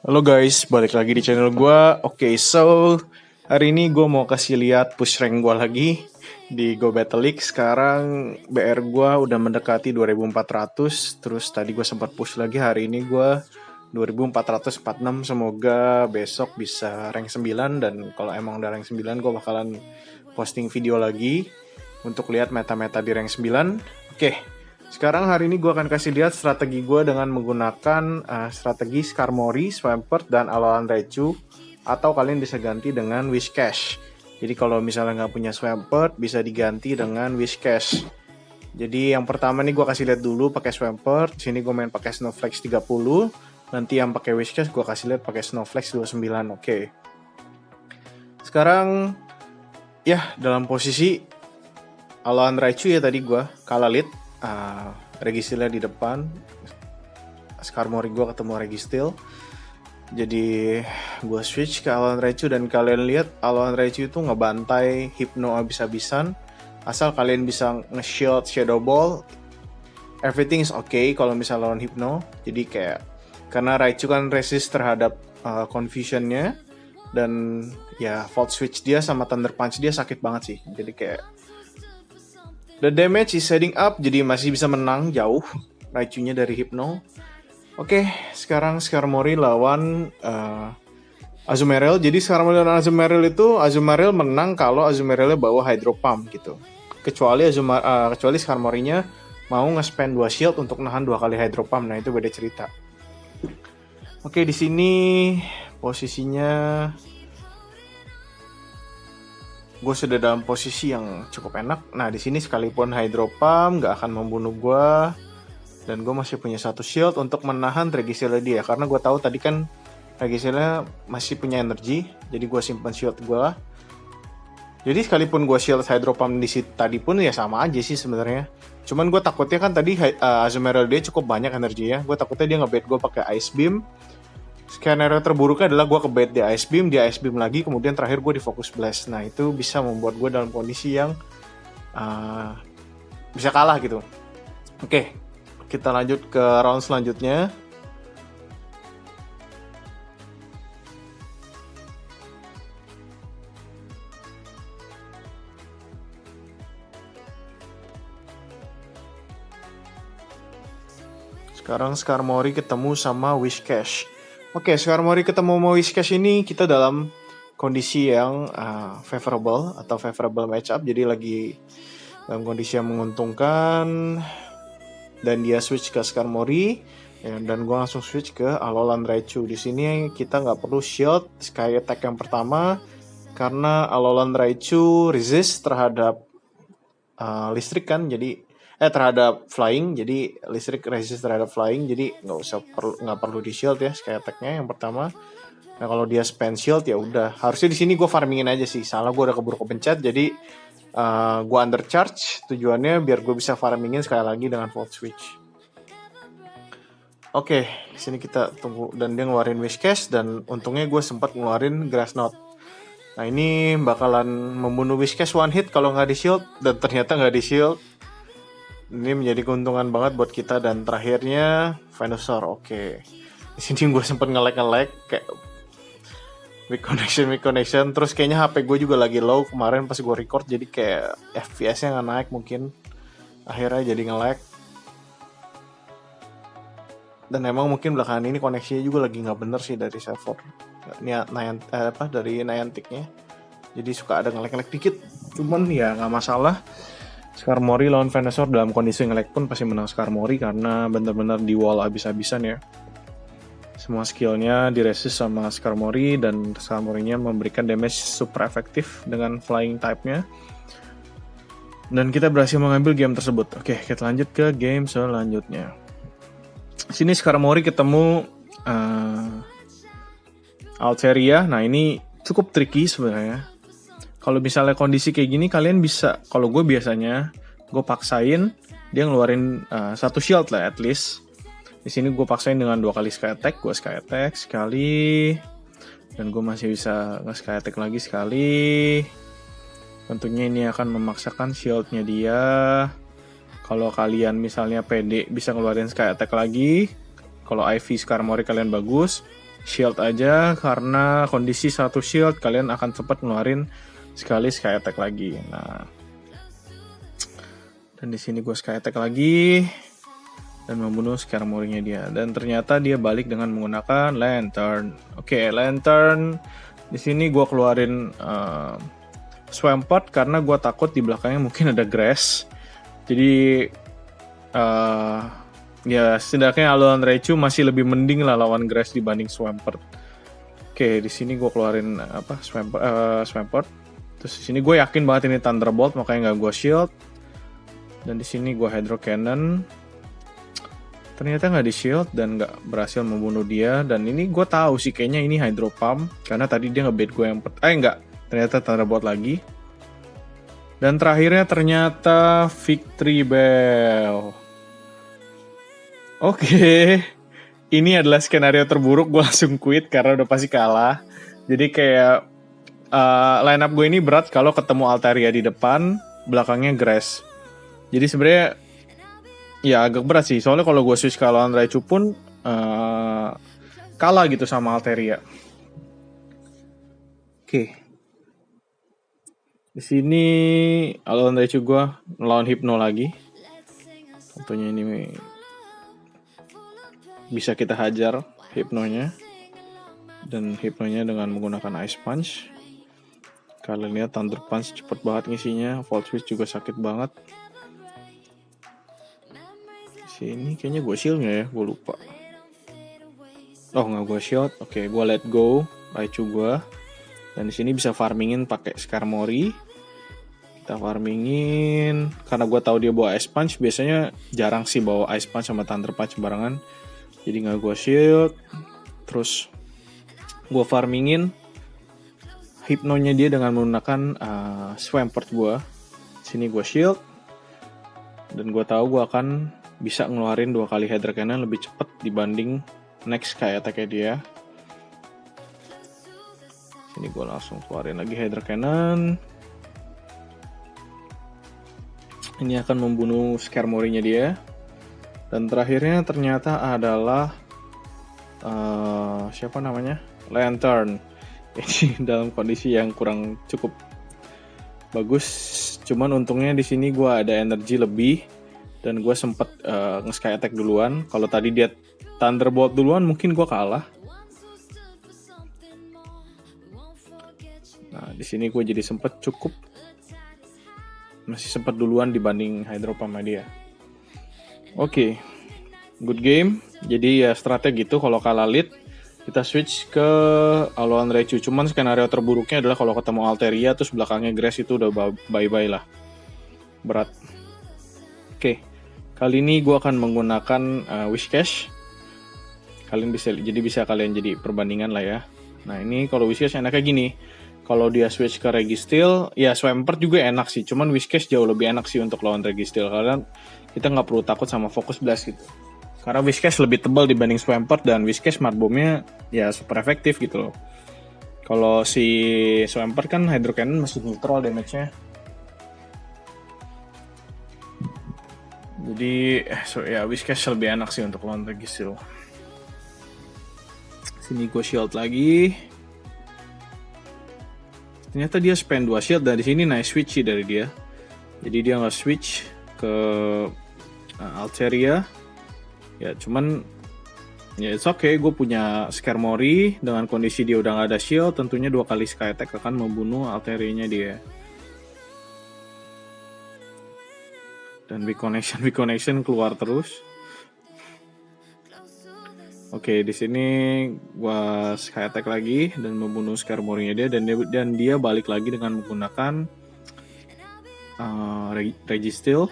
Halo guys, balik lagi di channel gue. Oke, so hari ini gue mau kasih lihat push rank gue lagi di Go Battle League. Sekarang BR gue udah mendekati 2400. Terus tadi gue sempat push lagi, hari ini gue 2446. Semoga besok bisa rank 9. Dan kalau emang udah rank 9, gue bakalan posting video lagi untuk lihat meta-meta di rank 9. Oke, sekarang hari ini gue akan kasih lihat strategi gue dengan menggunakan strategi Skarmory, Swampert, dan Alolan Raichu. Atau kalian bisa ganti dengan Whiscash. Jadi kalau misalnya nggak punya Swampert, bisa diganti dengan Whiscash. Jadi yang pertama nih gue kasih lihat dulu pakai Swampert. Sini gue main pakai Snowflakes 30. Nanti yang pakai Whiscash gue kasih lihat pakai Snowflakes 29. Oke. Sekarang ya dalam posisi Alolan Raichu ya, tadi gue kalah lead. Registilnya di depan, Skarmory gue ketemu Registil, jadi gue switch ke Alolan Raichu. Dan kalian lihat Alolan Raichu itu ngebantai Hypno abis-abisan. Asal kalian bisa nge-shield Shadow Ball, everything is okay kalau misalnya lawan Hypno. Jadi kayak karena Raichu kan resist terhadap confusionnya, dan ya Volt Switch dia sama Thunder Punch dia sakit banget sih. Jadi kayak the damage is heading up, jadi masih bisa menang jauh Raichu-nya dari Hypno. Oke, sekarang Skarmory lawan Azumarill. Jadi Skarmory lawan Azumarill itu, Azumarill menang kalau Azumarill-nya bawa Hydro Pump gitu. Kecuali Skarmory-nya mau nge-spend 2 shield untuk nahan 2 kali Hydro Pump. Nah, itu beda cerita. Oke, di sini posisinya gue sudah dalam posisi yang cukup enak. Nah, di sini sekalipun Hydro Pump nggak akan membunuh gue, dan gue masih punya 1 shield untuk menahan Registilnya dia. Karena gue tahu tadi kan Registilnya masih punya energi, jadi gue simpan shield gue. Jadi sekalipun gue shield Hydro Pump di situ tadi pun ya sama aja sih sebenarnya. Cuman gue takutnya kan tadi Azumarill dia cukup banyak energi ya. Gue takutnya dia nge-bait gue pakai Ice Beam. Skenario terburuknya adalah gue ke-bait di Ice Beam, dia Ice Beam lagi, kemudian terakhir gue di Focus Blast. Nah, itu bisa membuat gue dalam kondisi yang bisa kalah gitu. Oke, kita lanjut ke round selanjutnya. Sekarang Skarmory ketemu sama Whiscash. Oke, Skarmory ketemu sama Whiscash ini kita dalam kondisi yang favorable atau favorable matchup. Jadi lagi dalam kondisi yang menguntungkan. Dan dia switch ke Skarmory. Ya, dan gue langsung switch ke Alolan Raichu. Di sini kita nggak perlu shield Sky Attack yang pertama. Karena Alolan Raichu resist terhadap listrik kan. Jadi terhadap flying, jadi listrik resist terhadap flying, jadi nggak perlu di shield ya Sky Attack-nya yang pertama. Nah, kalau dia spend shield ya udah, harusnya di sini gue farmingin aja sih, salah gue udah keburu kepencet, jadi gue undercharge, tujuannya biar gue bisa farmingin sekali lagi dengan Volt Switch. Oke, sini kita tunggu, dan dia ngeluarin Whiscash, dan untungnya gue sempat ngeluarin Grass Knot. Nah, ini bakalan membunuh Whiscash one hit kalau nggak di shield, dan ternyata nggak di shield. Ini menjadi keuntungan banget buat kita. Dan terakhirnya Venusaur. Oke. Di sini gue sempet nge-lag kayak weak connection. Terus kayaknya HP gue juga lagi low kemarin pas gue record, jadi kayak FPS-nya nggak naik mungkin. Akhirnya jadi nge-lag. Dan emang mungkin belakangan ini koneksinya juga lagi nggak bener sih dari server. Dari Niantic-nya. Jadi suka ada nge-lag dikit. Cuman ya nggak masalah. Skarmory lawan Venusaur dalam kondisi nge-lag pun pasti menang Skarmory karena benar-benar di wall abis-abisan ya. Semua skillnya diresist sama Skarmory, dan Skarmory-nya memberikan damage super efektif dengan flying type-nya. Dan kita berhasil mengambil game tersebut. Oke, kita lanjut ke game selanjutnya. Sini Skarmory ketemu Altaria. Nah, ini cukup tricky sebenarnya. Kalau misalnya kondisi kayak gini, kalian bisa, kalau gue biasanya gue paksain dia ngeluarin 1 shield lah at least. Di sini gue paksain dengan 2 kali Sky Attack, gue Sky Attack sekali, dan gue masih bisa nge-Sky Attack lagi sekali. Tentunya ini akan memaksakan shieldnya dia. Kalau kalian misalnya pede bisa ngeluarin Sky Attack lagi, kalau IV Skarmory kalian bagus, shield aja, karena kondisi satu shield kalian akan cepat ngeluarin sekali sky attack lagi. Nah, dan di sini gue sky attack lagi dan membunuh Skarmory-nya dia. Dan ternyata dia balik dengan menggunakan Lantern. Oke, Lantern. Di sini gue keluarin Swampert karena gue takut di belakangnya mungkin ada Grass. Jadi ya setidaknya Alolan Raichu masih lebih mending lah lawan Grass dibanding Swampert. Oke, di sini gue keluarin Swampert. Terus di sini gue yakin banget ini Thunderbolt, makanya nggak gue shield. Dan di sini gue Hydro Cannon. Ternyata nggak di shield dan nggak berhasil membunuh dia. Dan ini gue tahu sih kayaknya ini Hydro Pump karena tadi dia nge-bait gue yang nggak. Ternyata Thunderbolt lagi. Dan terakhirnya ternyata Victory Bell. Oke. Ini adalah skenario terburuk, gue langsung quit karena udah pasti kalah. Jadi kayak line up gue ini berat kalau ketemu Altaria di depan, belakangnya Grass. Jadi sebenarnya ya agak berat sih. Soalnya kalau gue switch ke Alolan Raichu pun kalah gitu sama Altaria. Oke. Di sini Alolan Raichu gue melawan Hypno lagi. Tentunya ini bisa kita hajar Hypnonya. Dan Hypnonya dengan menggunakan Ice Punch. Kalian lihat Thunder Punch cepet banget ngisinya. Volt Switch juga sakit banget. Di sini kayaknya gue shield nggak ya? Gue lupa. Oh nggak gue shield. Oke, gue let go Raichu gue. Dan di sini bisa farmingin pakai Skarmory. Kita farmingin karena gue tahu dia bawa Ice Punch. Biasanya jarang sih bawa Ice Punch sama Thunder Punch barengan. Jadi nggak gue shield. Terus gue farmingin Hypnonya dia dengan menggunakan Swampert gue. Sini gue shield. Dan gue tahu gue akan bisa ngeluarin 2 kali Hydro Cannon lebih cepat dibanding next Sky Attack-nya dia. Sini gue langsung keluarin lagi Hydro Cannon. Ini akan membunuh Skarmory-nya dia. Dan terakhirnya ternyata adalah siapa namanya? Lantern. Ini dalam kondisi yang kurang cukup bagus. Cuman untungnya di sini gue ada energi lebih dan gue sempet nge-sky attack duluan. Kalau tadi dia Thunderbolt duluan mungkin gue kalah. Nah di sini gue jadi masih sempet duluan dibanding Hydro Pump dia. Oke, good game. Jadi ya strategi gitu kalau kalah lead kita switch ke Alolan Raichu. Cuman skenario terburuknya adalah kalau ketemu Altaria terus belakangnya Grass itu udah bye-bye lah. Berat. Oke. Kali ini gue akan menggunakan Whiscash. Kalian bisa kalian jadi perbandingan lah ya. Nah, ini kalau Whiscash enaknya gini. Kalau dia switch ke Registeel, ya Swampert juga enak sih. Cuman Whiscash jauh lebih enak sih untuk lawan Registeel karena kita nggak perlu takut sama Focus Blast gitu. Karena Whiscash lebih tebal dibanding Swampert dan Whiscash Smart Bomb-nya ya super efektif gitu loh. Kalau si Swampert kan Hydro Cannon masih neutral damage-nya. Jadi ya Whiscash lebih enak sih untuk lawan Registeel. Sini gue shield lagi. Ternyata dia spend 2 shield dan di sini nice switch sih dari dia. Jadi dia nggak switch ke Altaria. Ya cuman ya it's okay, gue punya Skarmory dengan kondisi dia udah nggak ada shield, tentunya 2 kali Sky Attack akan membunuh Altaria-nya dia. Dan Big Connection keluar terus. Oke, di sini gue Sky Attack lagi dan membunuh Skarmory-nya dia dan dia balik lagi dengan menggunakan Registeel.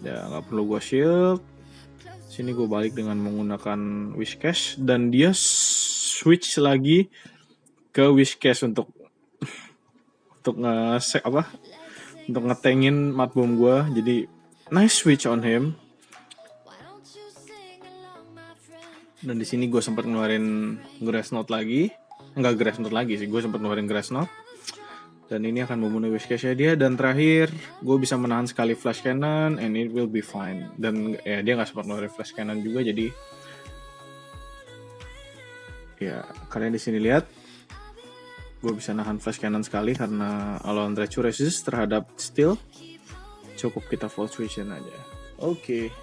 Ya nggak perlu gue shield. Sini gue balik dengan menggunakan Whiscash dan dia switch lagi ke Whiscash untuk ngetengin Mud Bomb gue. Jadi nice switch on him. Dan di sini gue sempat ngeluarin Grass Knot lagi. Enggak Grass Knot lagi sih, gue sempat ngeluarin Grass Knot. Dan ini akan membunuh Whiscash-nya dia. Dan terakhir, gue bisa menahan sekali Flash Cannon and it will be fine. Dan ya dia nggak sempat ngeluarin Flash Cannon juga, jadi Ya, kalian di sini lihat, gue bisa nahan flash cannon sekali karena Alon Rechu resist terhadap steel. Cukup kita full switchin aja. Oke.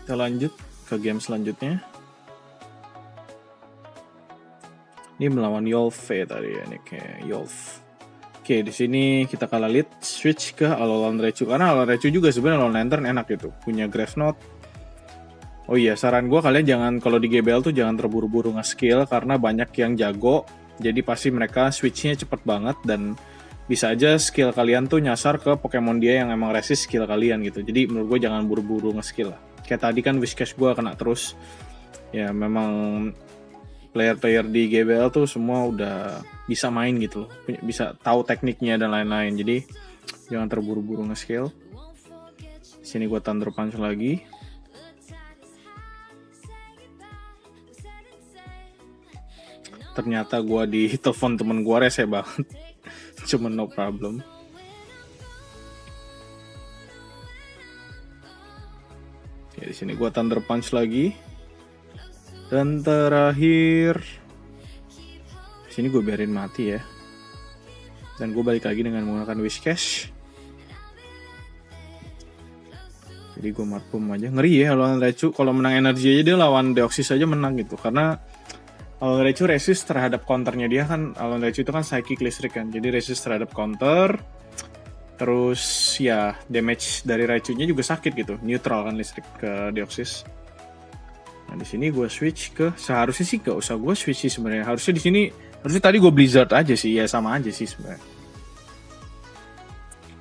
Kita lanjut ke game selanjutnya. Ini melawan Yolve tadi ya, nih kayak Yolve. Oke, di sini kita kalah lead, switch ke Alolan Rechu karena Alolan Rechu juga sebenarnya Alolan Lantern enak gitu, punya Grass Knot. Oh iya, saran gue kalian jangan kalau di GBL tuh jangan terburu-buru nge-skill karena banyak yang jago. Jadi pasti mereka switchnya cepet banget dan bisa aja skill kalian tuh nyasar ke Pokemon dia yang emang resist skill kalian gitu. Jadi menurut gue jangan buru-buru nge-skill lah. Kayak tadi kan Whiscash gue kena terus. Ya memang player-player di GBL tuh semua udah bisa main gitu loh, bisa tahu tekniknya dan lain-lain. Jadi jangan terburu-buru nge-skill. Sini gue Thunder Punch lagi. Ternyata gue di telepon temen gue rese banget. Cuman no problem. Ya di sini gue Thunder Punch lagi. Dan terakhir sini gue biarin mati ya. Dan gue balik lagi dengan menggunakan Whiscash. Jadi gue Marpum aja. Ngeri ya lawan Raichu. Kalau menang energi aja dia lawan Deoxys aja menang gitu. Karena Alolan Raichu resist terhadap counternya dia kan. Alolan Raichu itu kan psychic listrik kan. Jadi resist terhadap counter. Terus ya damage dari Raichu-nya juga sakit gitu. Neutral kan listrik ke Deoxys. Nah di sini gue switch ke, seharusnya sih gak usah gue switch sih sebenarnya. Harusnya di sini, harusnya tadi gue Blizzard aja sih, ya sama aja sih sebenarnya.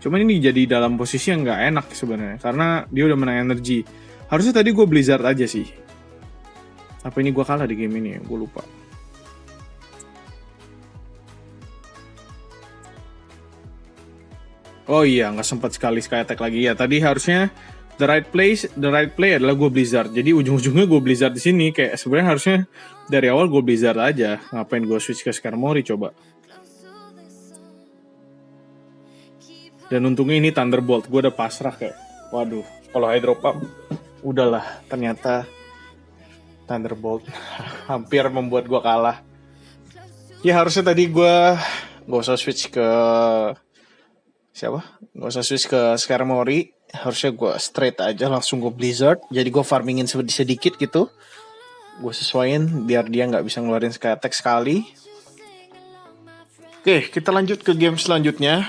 Cuman ini jadi dalam posisi yang nggak enak sebenarnya, karena dia udah menang energi. Harusnya tadi gue Blizzard aja sih. Apa ini gue kalah di game ini? Gue lupa. Oh iya, nggak sempat sekali Sky Attack lagi ya. Tadi harusnya the right play adalah gue Blizzard. Jadi ujung-ujungnya gue Blizzard di sini. Kayak sebenarnya harusnya dari awal gue Blizzard aja. Ngapain gue switch ke Skarmory coba? Dan untungnya ini Thunderbolt. Gue udah pasrah kayak, waduh, kalau Hydro Pump, udahlah. Ternyata Thunderbolt hampir membuat gue kalah. Ya harusnya tadi gue gak usah switch ke siapa? Gak usah switch ke Skarmory. Harusnya gue straight aja langsung gue Blizzard. Jadi gue farmingin sedikit gitu. Gue sesuaiin biar dia gak bisa ngeluarin Sky Attack sekali. Oke, kita lanjut ke game selanjutnya.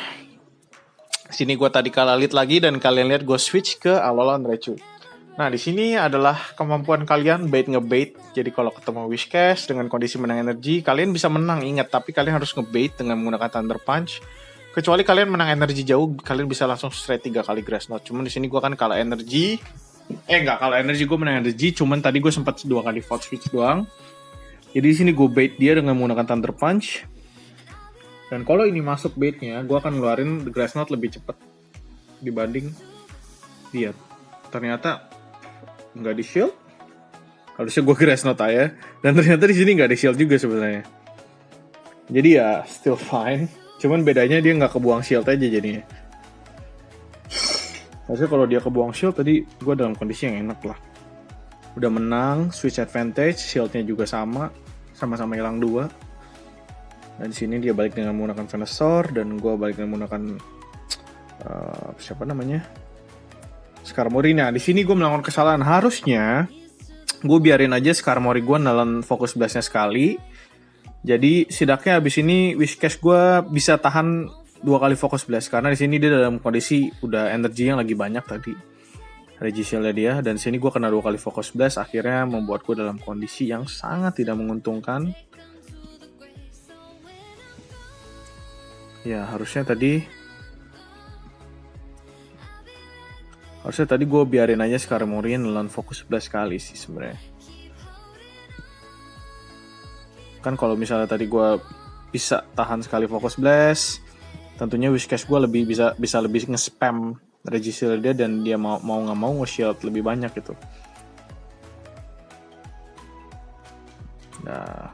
Sini gue tadi kalah lead lagi dan kalian lihat gue switch ke Alolan Raichu. Nah di sini adalah kemampuan kalian bait ngebait. Jadi kalau ketemu Whiscash dengan kondisi menang energi, kalian bisa menang, ingat. Tapi kalian harus ngebait dengan menggunakan Thunder Punch. Kecuali kalian menang energi jauh, kalian bisa langsung straight 3 kali Grass Knot. Cuman di sini gue kan kalah energi. Nggak kalah energi, gue menang energi. Cuman tadi gue sempat 2 kali Volt Switch doang. Jadi di sini gue bait dia dengan menggunakan Thunder Punch. Dan kalau ini masuk baitnya, gue akan ngeluarin Grass Knot lebih cepat dibanding dia. Ternyata nggak di shield. Harusnya gue Grass Knot aja. Dan ternyata di sini nggak di shield juga sebenarnya. Jadi ya still fine. Cuman bedanya dia nggak kebuang shield aja jadinya. Harusnya kalau dia kebuang shield tadi gue dalam kondisi yang enak lah. Udah menang, switch advantage, shieldnya juga sama-sama hilang 2. Dan di sini dia balik dengan menggunakan Venusaur dan gue balik dengan menggunakan Skarmory. Nah di sini gue melakukan kesalahan. Harusnya gue biarin aja Skarmory gue nelen fokus blastnya sekali. Jadi setidaknya abis ini Whiscash gue bisa tahan 2 kali fokus blast karena di sini dia dalam kondisi udah energi yang lagi banyak tadi. Regishieldnya dia dan sini gue kena 2 kali fokus blast akhirnya membuat gue dalam kondisi yang sangat tidak menguntungkan. Ya harusnya tadi gue biarin aja Skarmory nelen fokus blast kali sih sebenarnya. Kan kalau misalnya tadi gue bisa tahan sekali fokus blast, tentunya Whiscash gue lebih bisa lebih nge-spam Registeel dia dan dia mau nggak mau nge-shield lebih banyak gitu. Nah,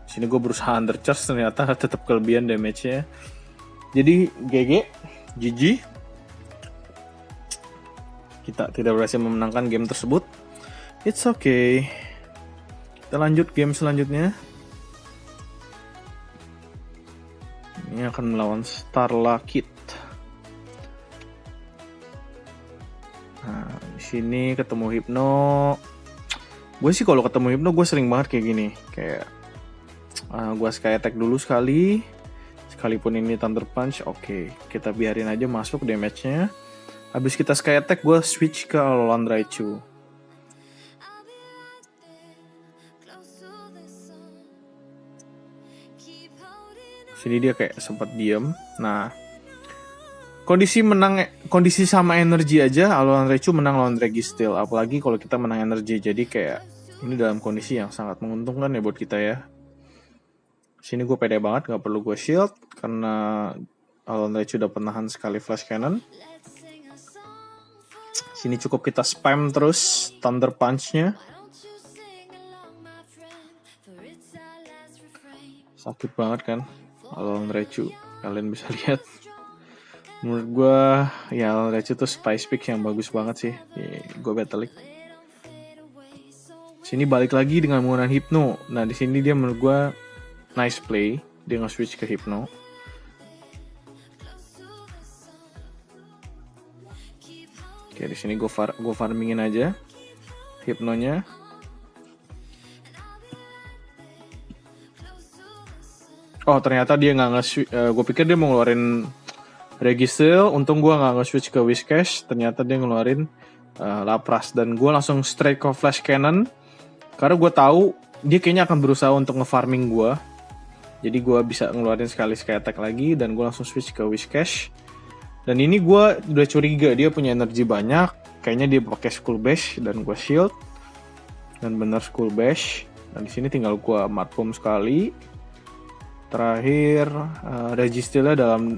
sini gue berusaha undercharge ternyata tetap kelebihan damage-nya. Jadi GG. kita tidak berhasil memenangkan game tersebut. It's okay. Kita lanjut game selanjutnya. Ini akan melawan Starla Kid. Nah, di sini ketemu Hypno. Gue sih kalau ketemu Hypno gue sering banget kayak gini. Kayak gue sky attack dulu sekali. Sekalipun ini Thunder Punch, oke. Kita biarin aja masuk damage-nya. Habis kita sky attack, gue switch ke Alolan Raichu. Sini dia kayak sempat diem. Nah, kondisi sama energi aja, Alolan Raichu menang lawan Registeel. Apalagi kalau kita menang energi, jadi kayak ini dalam kondisi yang sangat menguntungkan ya buat kita ya. Sini gue pede banget, gak perlu gue shield karena Alolan Raichu udah nahan sekali flash cannon. Sini cukup kita spam terus Thunder Punch-nya. Sakit banget kan Alolan Raichu, kalian bisa lihat. Menurut gue ya Alolan Raichu tuh Spice Pick yang bagus banget sih di Go Battle League. Sini balik lagi dengan menggunakan Hypno. Nah di sini dia menurut gue nice play, dia nge-switch ke Hypno. Oke, di sini gue farmingin aja Hypnonya. Oh ternyata dia nggak nge-switch. Gue pikir dia mau ngeluarin Registeel. Untung gue nggak nge-switch ke Whiscash. Ternyata dia ngeluarin Lapras dan gue langsung straight ke Flash Cannon karena gue tahu dia kayaknya akan berusaha untuk nge-farming gue. Jadi gue bisa ngeluarin sekali sky attack lagi dan gue langsung switch ke Whiscash. Dan ini gue udah curiga dia punya energi banyak. Kayaknya dia pakai Skull Bash dan gue shield. Dan bener Skull Bash. Dan di sini tinggal gue Mudpump sekali. Terakhir Registeelnya dalam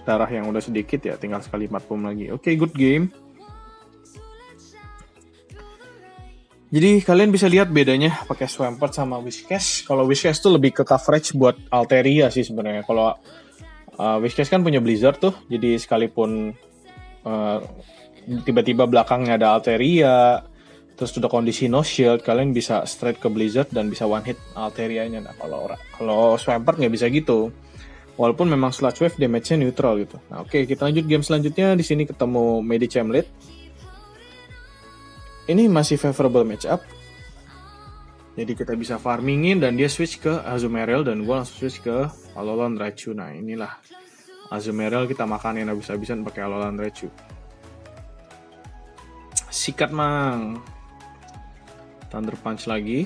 darah yang udah sedikit ya, tinggal sekali Mudpump lagi. Oke, good game. Jadi kalian bisa lihat bedanya pakai Swampert sama Whiscash. Kalau Whiscash tuh lebih ke coverage buat Altaria sih sebenarnya. Kalau Whiscash kan punya Blizzard tuh, jadi sekalipun tiba-tiba belakangnya ada Altaria, terus udah kondisi no shield, kalian bisa straight ke Blizzard dan bisa one hit Alterianya. Nah kalau Swampert nggak bisa gitu. Walaupun memang Sludge Wave damage-nya neutral gitu. Nah oke, kita lanjut game selanjutnya. Di sini ketemu Medicham Lead. Ini masih favorable matchup. Jadi kita bisa farmingin dan dia switch ke Azumarill dan gue langsung switch ke Alolan Raichu. Nah inilah Azumarill kita makanin habis-habisan pakai Alolan Raichu. Sikat mang. Thunder Punch lagi.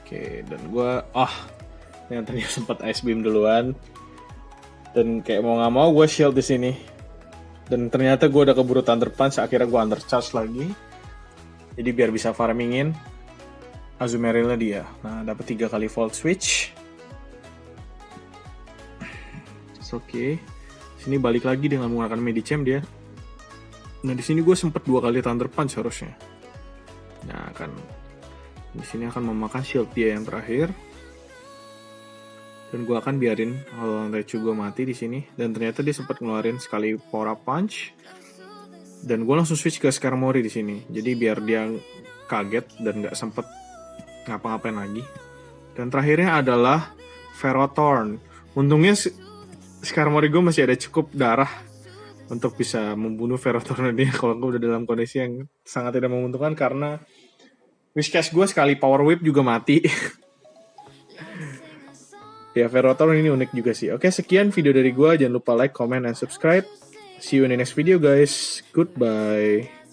Oke, dan gue ternyata dia sempat Ice Beam duluan. Dan kayak mau nggak mau gue shield di sini. Dan ternyata gue udah keburu Thunder Punch, akhirnya gue undercharge lagi. Jadi biar bisa farmingin Azumarill-nya dia. Nah, dapat 3 kali Volt Switch. Oke. Sini balik lagi dengan menggunakan Medicham dia. Nah, di sini gue sempet 2 kali Thunder Punch harusnya. Nah, kan di sini akan memakan shield dia yang terakhir. Dan gue akan biarin Alolan Raichu gue mati di sini. Dan ternyata dia sempat ngeluarin sekali Power Up Punch. Dan gue langsung switch ke Skarmory di sini. Jadi biar dia kaget dan nggak sempet ngapa-ngapain lagi. Dan terakhirnya adalah Ferrothorn. Untungnya Skarmory gue masih ada cukup darah untuk bisa membunuh Ferrothorn dia. Kalau gue udah dalam kondisi yang sangat tidak menguntungkan karena Whiscash gue sekali Power Whip juga mati. Ya, Ferrothorn ini unik juga sih. Oke, sekian video dari gue. Jangan lupa like, comment, and subscribe. See you in the next video, guys. Goodbye.